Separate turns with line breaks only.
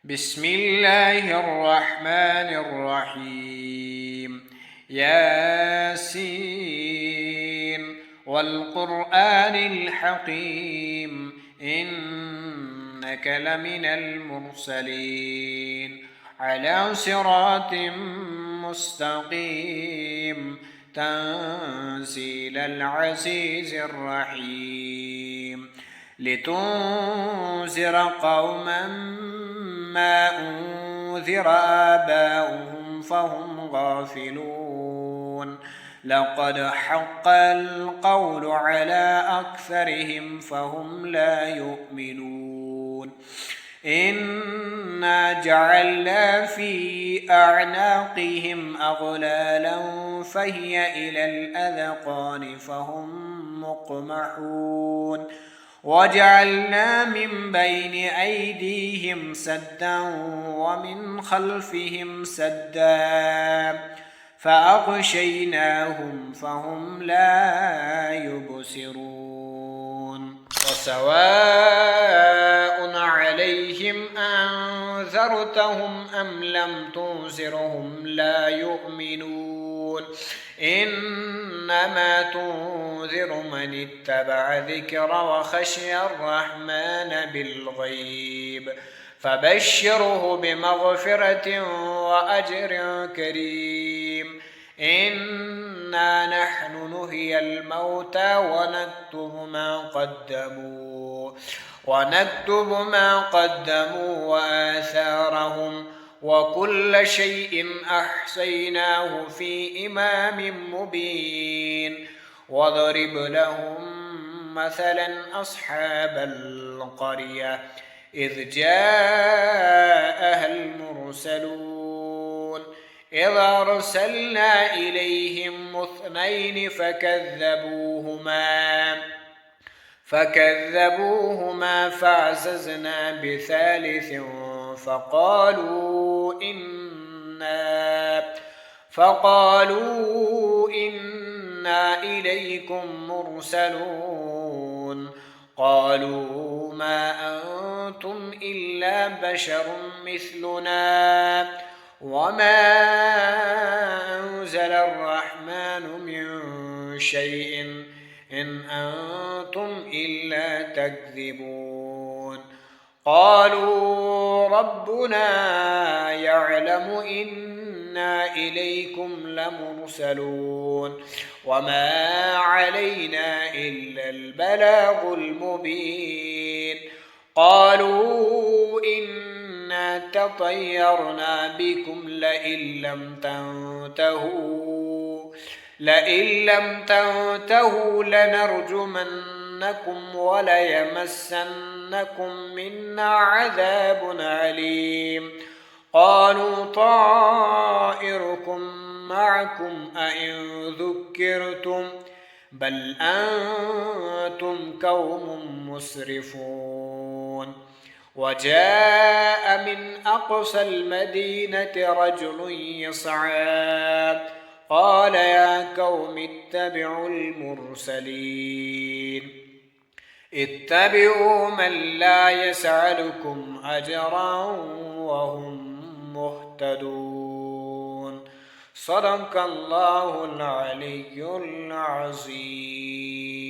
بسم الله الرحمن الرحيم. ياسين والقرآن الحكيم إنك لمن المرسلين على صراط مستقيم تنزيل العزيز الرحيم لتنذر قوما ما أنذر آباؤهم فهم غافلون لقد حق القول على أكثرهم فهم لا يؤمنون إنا جعلنا في أعناقهم أغلالا فهي إلى الأذقان فهم مقمحون وجعلنا من بين أيديهم سدا ومن خلفهم سدا فأغشيناهم فهم لا يبصرون وسواء عليهم أنذرتهم أم لم تنذرهم لا يؤمنون إنما تنذر من اتبع ذكر وخشي الرحمن بالغيب فبشره بمغفرة وأجر كريم إنا نحن نحيي الموتى ونكتب ما قدموا وآثارهم وكل شيء أحصيناه في إمام مبين واضرب لهم مثلا أصحاب القرية إذ جاءها المرسلون إذ أرسلنا إليهم اثنين فكذبوهما فعززنا بثالث فقالوا إنا إليكم مرسلون قالوا ما أنتم إلا بشر مثلنا وما أنزل الرحمن من شيء إن أنتم إلا تكذبون قالوا ربنا يعلم إنا إليكم لمرسلون وما علينا إلا البلاغ المبين قالوا إنا تطيرنا بكم لئن لم تنتهوا لنرجمنكم وليمسنكم منا عذاب عليم قالوا طائركم معكم أئن ذكرتم بل أنتم قوم مسرفون وجاء من أقصى المدينة رجل يسعى قال يا قوم اتبعوا المرسلين اتبعوا من لا يسألكم أجرا وهم مهتدون صدق الله العلي العظيم.